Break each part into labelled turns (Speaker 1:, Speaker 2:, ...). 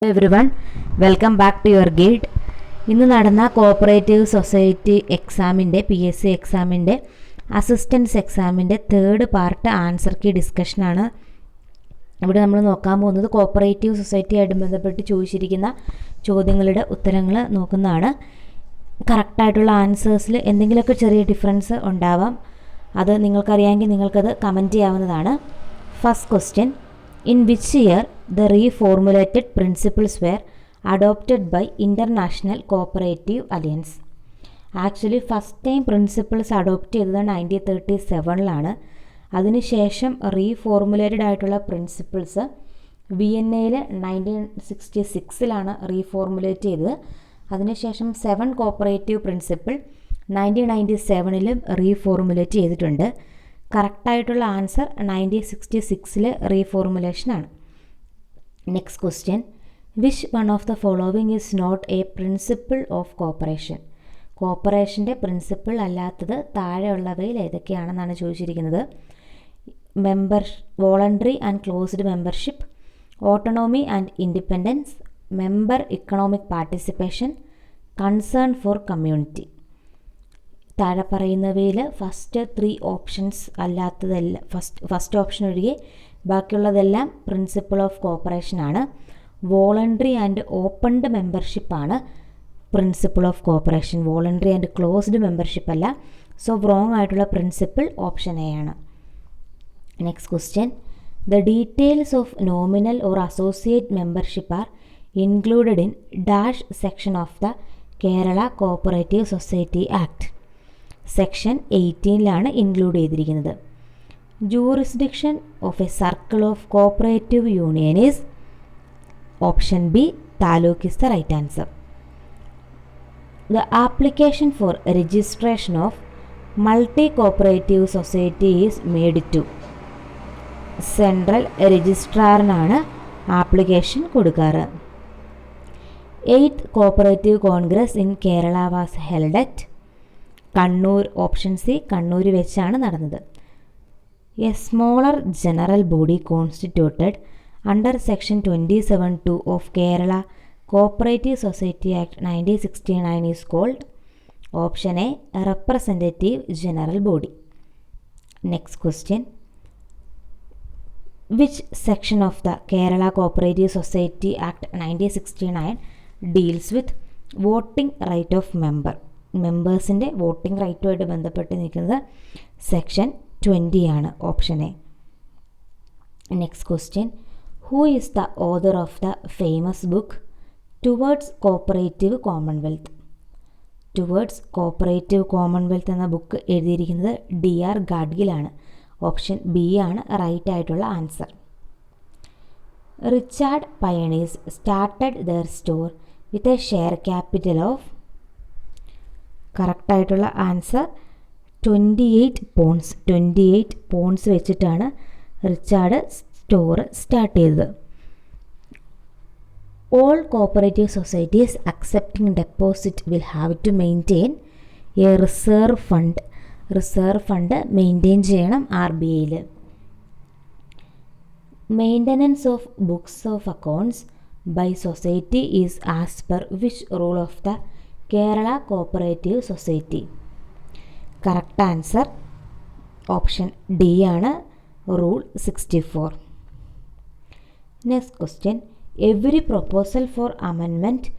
Speaker 1: Everyone, welcome back to your guide. ഇന്ന് നടന്ന cooperative society എക്സാമിൻ്റെ PSC എക്സാമിൻ്റെ അസിസ്റ്റൻസ് എക്സാമിൻ്റെ തേർഡ് പാർട്ട് ആൻസർ കീ ഡിസ്കഷനാണ് ഇവിടെ നമ്മൾ നോക്കാൻ പോകുന്നത്. കോഓപ്പറേറ്റീവ് സൊസൈറ്റിയായിട്ട് ബന്ധപ്പെട്ട് ചോദിച്ചിരിക്കുന്ന ചോദ്യങ്ങളുടെ ഉത്തരങ്ങൾ നോക്കുന്നതാണ്. കറക്റ്റായിട്ടുള്ള ആൻസേഴ്സിൽ എന്തെങ്കിലുമൊക്കെ ചെറിയ ഡിഫറൻസ് ഉണ്ടാവാം. അത് നിങ്ങൾക്കറിയാമെങ്കിൽ നിങ്ങൾക്കത് കമൻറ്റ് ചെയ്യാവുന്നതാണ്. First question: In which year the reformulated principles were adopted by International Cooperative Alliance? Actually first time principles adopt ചെയ്തത് 1937 അതിനുശേഷം റീഫോർമുലേറ്റഡ് ആയിട്ടുള്ള പ്രിൻസിപ്പിൾസ് വിയന്നയിൽ 1966 റീഫോർമുലേറ്റ് ചെയ്തത്. അതിനുശേഷം 7 കോപ്പറേറ്റീവ് പ്രിൻസിപ്പിൾ 1997 റീഫോർമുലേറ്റ് ചെയ്തിട്ടുണ്ട്. കറക്റ്റായിട്ടുള്ള ആൻസർ 1966 റീഫോർമുലേഷനാണ്. Next question: which one of the following is not a principle of cooperation? കോപ്പറേഷൻ്റെ principle അല്ലാത്തത് താഴെയുള്ളവയിൽ ഏതൊക്കെയാണെന്നാണ് ചോദിച്ചിരിക്കുന്നത്. Voluntary and closed membership, autonomy and independence, member economic participation, concern for community. താഴെ പറയുന്നവയിൽ ഫസ്റ്റ് 3 ഓപ്ഷൻസ് അല്ലാത്തതെല്ലാം ഫസ്റ്റ് ഓപ്ഷൻ ഒഴികെ ബാക്കിയുള്ളതെല്ലാം പ്രിൻസിപ്പിൾ ഓഫ് കോപ്പറേഷനാണ്. വോളണ്ടറി ആൻഡ് ഓപ്പൺഡ് മെമ്പർഷിപ്പാണ് principle of cooperation. Voluntary and closed membership അല്ല. സോ റോങ് ആയിട്ടുള്ള principle option A ആണ്. Next question: the details of nominal or associate membership are included in dash section of the Kerala cooperative society act. Section 18 include ചെയ്തിരിക്കുന്നത്. Jurisdiction of a circle of cooperative union is option B, taluk is the right answer. The application for registration of multi cooperative society is made to. Central രജിസ്ട്രാറിനാണ് application കൊടുക്കാറ്. 8th cooperative congress in Kerala was held at Kannur. Option C, Kannur വെച്ചാണ് നടന്നത്. A smaller general body constituted under section 27(2) of Kerala cooperative society act 1969 is called. Option A, representative general body. Next question: which section of the Kerala cooperative society act 1969 deals with voting right of മെമ്പേഴ്സിൻ്റെ voting റൈറ്റുമായിട്ട് ബന്ധപ്പെട്ട് നിൽക്കുന്നത് section 20 option A. Next question: who is the author of the famous book towards cooperative commonwealth? Towards cooperative commonwealth എന്ന book എഴുതിയിരിക്കുന്നത് DR ഗാഡ്ഗിലാണ്. Option B ആണ് right ആയിട്ടുള്ള answer. Richard pioneers started their store with a share capital of. കറക്റ്റായിട്ടുള്ള answer 28 pounds. 28 pounds വെച്ചിട്ടാണ് Richard store start ചെയ്തത്. All cooperative societies accepting deposit will have to maintain a reserve fund. Reserve fund maintain ചെയ്യണം RBIയിൽ. Maintenance of books of accounts by society is as per which rule of the Kerala cooperative society? Correct answer option D ആണ്, rule 64. Next question: every proposal for amendment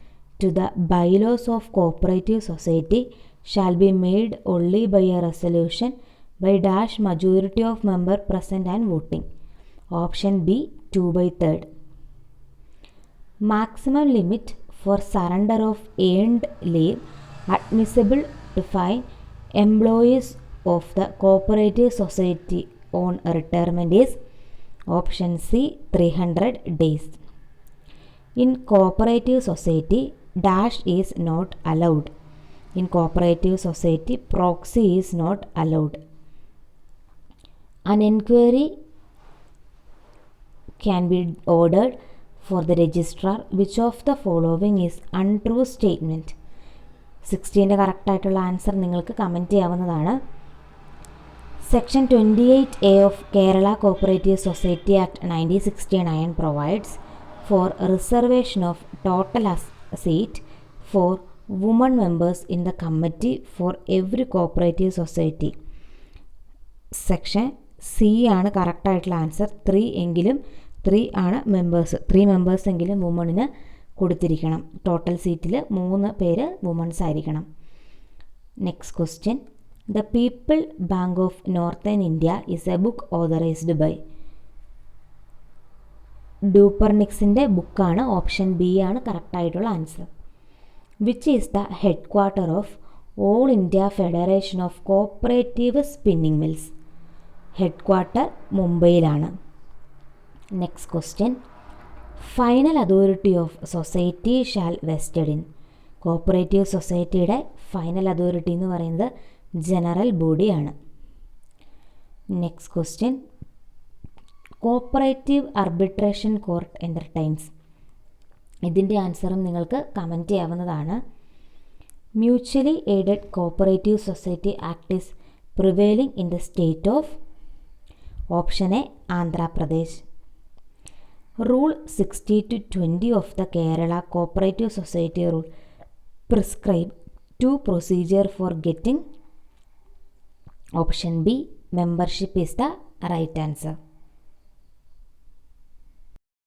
Speaker 1: to the bylaws of cooperative society shall be made only by a resolution by dash majority of member present and voting. Option B, 2/3. മാക്സിമം ലിമിറ്റ് for surrender of earned leave admissible to fine employees of the cooperative society on retirement is option C, 300 days. In cooperative society dash is not allowed. In cooperative society proxy is not allowed. An inquiry can be ordered for the registrar. Which of the following is untrue statement? 16 കറക്റ്റായിട്ടുള്ള answer നിങ്ങൾക്ക് comment ചെയ്യാവുന്നതാണ്. Section 28A of Kerala Cooperative Society Act 1969 provides for reservation of total seat for women members in the committee for every cooperative society. Section C ആണ് കറക്റ്റായിട്ടുള്ള answer. 3 എങ്കിലും 3 ആണ് members. 3 members എങ്കിലും വുമണിന് കൊടുത്തിരിക്കണം. Total സീറ്റിൽ 3 പേര് women's ആയിരിക്കണം. Next question. The people bank of northern India is a book authorised by. ഡൂപ്പർനിക്സിൻ്റെ ബുക്കാണ്. ഓപ്ഷൻ ബി ആണ് കറക്റ്റായിട്ടുള്ള answer. Which is the headquarter of all India federation of cooperative spinning mills. Headquarter മുംബൈയിലാണ്. Next question. Final authority of society shall vested in. Cooperative സൊസൈറ്റിയുടെ final authority എന്ന് പറയുന്നത് ജനറൽ ബോഡിയാണ്. Next question. Cooperative arbitration court entertains. ഇതിൻ്റെ ആൻസറും നിങ്ങൾക്ക് comment ചെയ്യാവുന്നതാണ്. Mutually aided cooperative society act is prevailing in the state of. Option A Andhra Pradesh. Rule 60-20 of the Kerala cooperative society rule prescribe 2 procedure for getting. Option B membership is the right answer.